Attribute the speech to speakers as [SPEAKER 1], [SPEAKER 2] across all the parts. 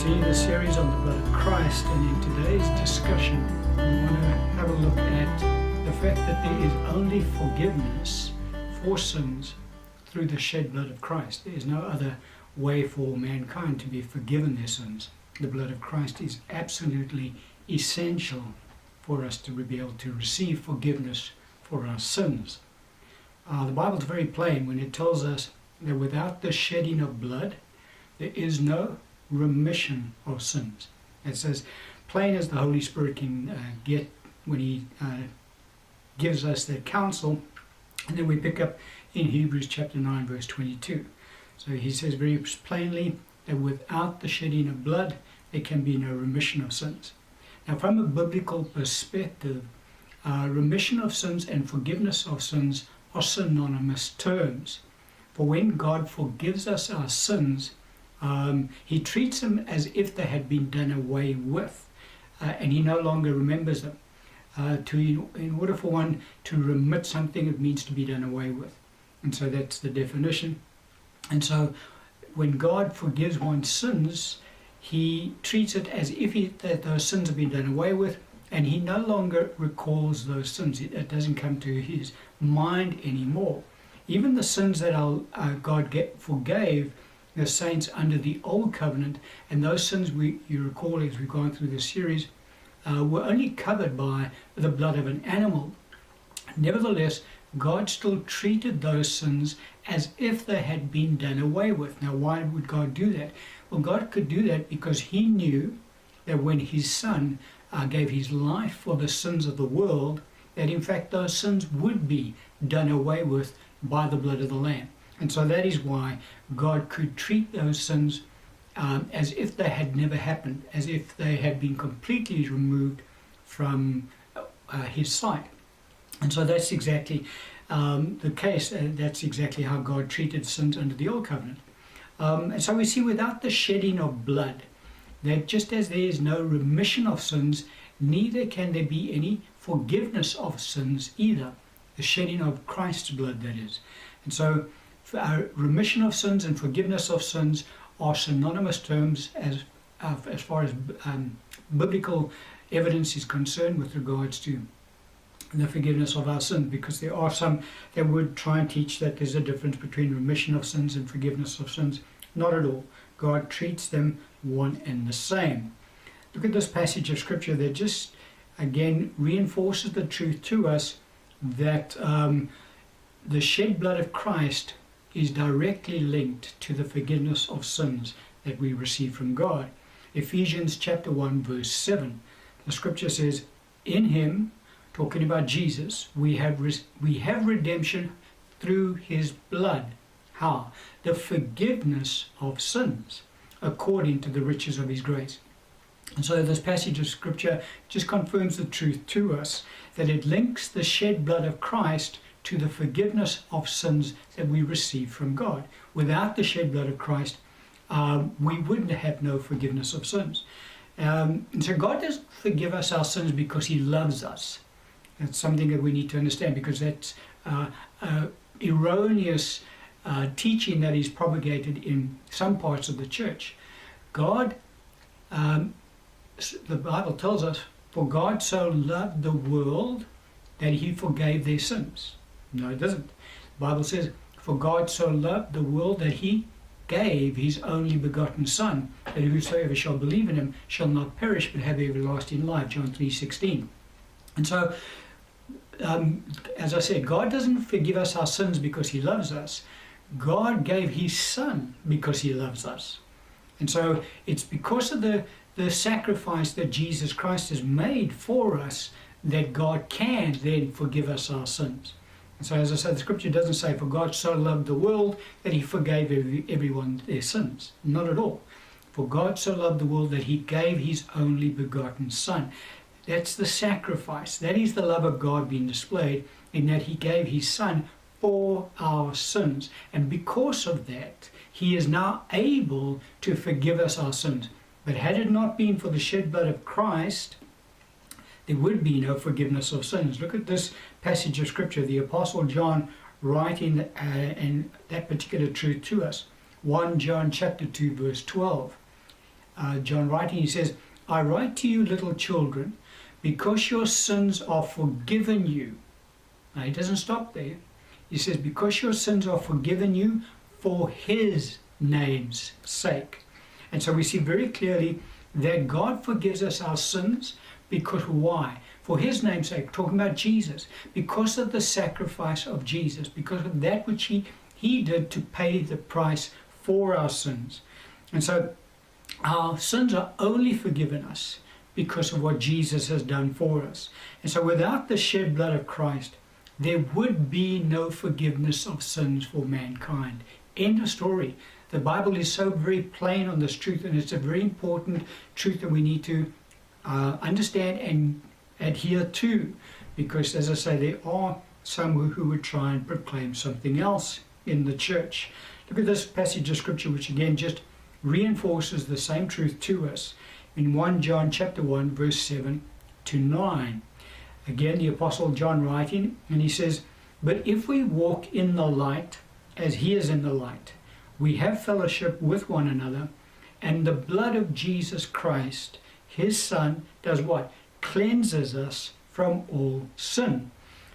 [SPEAKER 1] continue the series on the blood of Christ, and in today's discussion we want to have a look at the fact that there is only forgiveness for sins through the shed blood of Christ. There is no other way for mankind to be forgiven their sins. The blood of Christ is absolutely essential for us to be able to receive forgiveness for our sins. The Bible is very plain when it tells us that without the shedding of blood, there is no remission of sins. It's as plain as the Holy Spirit can get when He gives us that counsel. And then we pick up in Hebrews chapter 9 verse 22. So he says very plainly that without the shedding of blood, there can be no remission of sins. Now, from a biblical perspective, remission of sins and forgiveness of sins are synonymous terms. For when God forgives us our sins, He treats them as if they had been done away with, and He no longer remembers them. In order for one to remit something, it means to be done away with. And so that's the definition. And so when God forgives one's sins, He treats it as if that those sins have been done away with, and He no longer recalls those sins. It doesn't come to His mind anymore. Even the sins that God forgave the saints under the old covenant, and those sins you recall as we've gone through this series, were only covered by the blood of an animal. Nevertheless, God still treated those sins as if they had been done away with. Now, why would God do that? Well, God could do that because He knew that when His Son gave His life for the sins of the world, that in fact those sins would be done away with by the blood of the Lamb. And so that is why God could treat those sins as if they had never happened, as if they had been completely removed from His sight. And so that's exactly the case. That's exactly how God treated sins under the Old Covenant. And so we see without the shedding of blood, that just as there is no remission of sins, neither can there be any forgiveness of sins either. The shedding of Christ's blood, that is. And so remission of sins and forgiveness of sins are synonymous terms as far as biblical evidence is concerned with regards to the forgiveness of our sins, because there are some that would try and teach that there's a difference between remission of sins and forgiveness of sins. Not at all. God treats them one and the same. Look at this passage of Scripture that just again reinforces the truth to us that the shed blood of Christ is directly linked to the forgiveness of sins that we receive from God. Ephesians chapter 1 verse 7, the Scripture says, in Him, talking about Jesus, we have redemption through His blood. How? The forgiveness of sins according to the riches of His grace. And so this passage of Scripture just confirms the truth to us that it links the shed blood of Christ to the forgiveness of sins that we receive from God. Without the shed blood of Christ, we wouldn't have no forgiveness of sins. And so God doesn't forgive us our sins because He loves us. That's something that we need to understand, because that's erroneous teaching that is propagated in some parts of the church. God, the Bible tells us, for God so loved the world that He forgave their sins. No, it doesn't. The Bible says, for God so loved the world that He gave His only begotten Son, that whosoever shall believe in Him shall not perish but have everlasting life. John 3:16. And so, as I said, God doesn't forgive us our sins because He loves us. God gave His Son because He loves us. And so it's because of the sacrifice that Jesus Christ has made for us that God can then forgive us our sins. And so, as I said, the Scripture doesn't say, for God so loved the world that He forgave everyone their sins. Not at all. For God so loved the world that He gave His only begotten Son. That's the sacrifice. That is the love of God being displayed, in that He gave His Son for our sins. And because of that, He is now able to forgive us our sins. But had it not been for the shed blood of Christ, there would be no forgiveness of sins. Look at this passage of Scripture, the Apostle John writing and that particular truth to us. 1 John chapter 2 verse 12. John writing, he says, I write to you, little children, because your sins are forgiven you. Now, he doesn't stop there. He says, because your sins are forgiven you for his name's sake. And so we see very clearly that God forgives us our sins because why? For his name's sake, talking about Jesus, because of the sacrifice of Jesus, because of that which he did to pay the price for our sins. And so our sins are only forgiven us because of what Jesus has done for us. And so without the shed blood of Christ, there would be no forgiveness of sins for mankind. End of story. The Bible is so very plain on this truth, and it's a very important truth that we need to understand and adhere to, because, as I say, there are some who would try and proclaim something else in the church. Look at this passage of scripture, which again just reinforces the same truth to us in 1 John chapter 1 verse 7 to 9. Again, the Apostle John writing, and he says, but if we walk in the light as he is in the light, we have fellowship with one another, and the blood of Jesus Christ, his Son, does what? Cleanses us from all sin.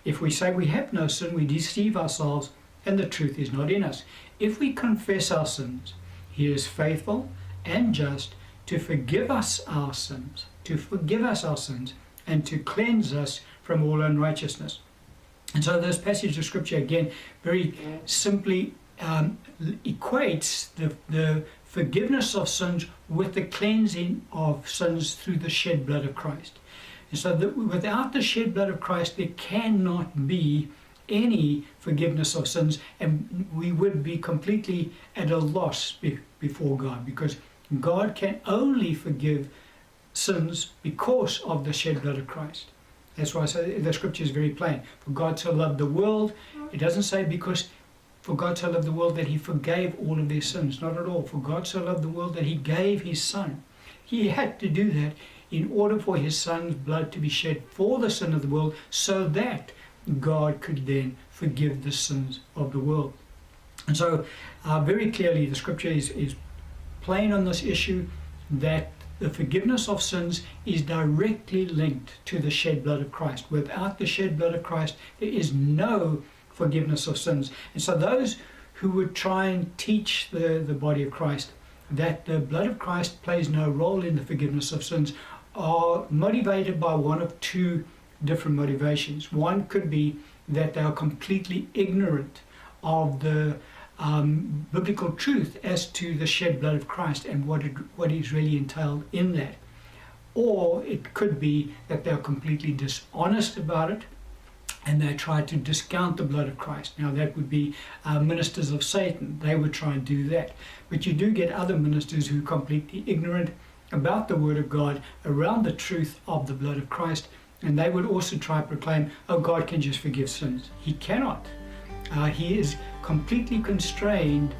[SPEAKER 1] If we say we have no sin, we deceive ourselves, and the truth is not in us. If we confess our sins, he is faithful and just to forgive us our sins, and to cleanse us from all unrighteousness. And so this passage of scripture again very simply equates the forgiveness of sins with the cleansing of sins through the shed blood of Christ. And so that without the shed blood of Christ, there cannot be any forgiveness of sins, and we would be completely at a loss before God, because God can only forgive sins because of the shed blood of Christ. That's why I say the scripture is very plain. For God so loved the world, it doesn't say because for God so loved the world that he forgave all of their sins. Not at all. For God so loved the world that he gave his Son. He had to do that in order for his Son's blood to be shed for the sin of the world, so that God could then forgive the sins of the world. And so very clearly the scripture is plain on this issue, that the forgiveness of sins is directly linked to the shed blood of Christ. Without the shed blood of Christ, there is no forgiveness of sins. And so those who would try and teach the body of Christ that the blood of Christ plays no role in the forgiveness of sins are motivated by one of two different motivations. One could be that they are completely ignorant of the biblical truth as to the shed blood of Christ and what is really entailed in that. Or it could be that they're completely dishonest about it and they try to discount the blood of Christ. Now that would be ministers of Satan. They would try and do that. But you do get other ministers who are completely ignorant about the Word of God, around the truth of the blood of Christ, and they would also try to proclaim, oh, God can just forgive sins. He cannot. He is completely constrained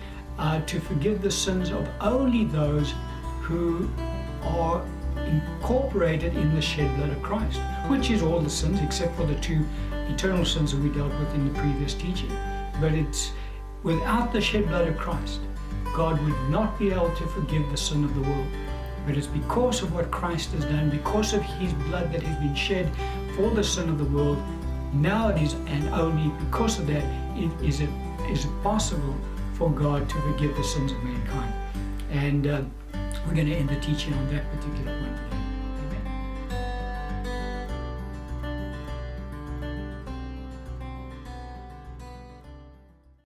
[SPEAKER 1] to forgive the sins of only those who are incorporated in the shed blood of Christ, which is all the sins except for the two eternal sins that we dealt with in the previous teaching. But it's without the shed blood of Christ, God would not be able to forgive the sin of the world. But it's because of what Christ has done, because of his blood that has been shed for the sin of the world. Now it is, and only because of that, is it possible for God to forgive the sins of mankind. And we're going to end the teaching on that particular point today.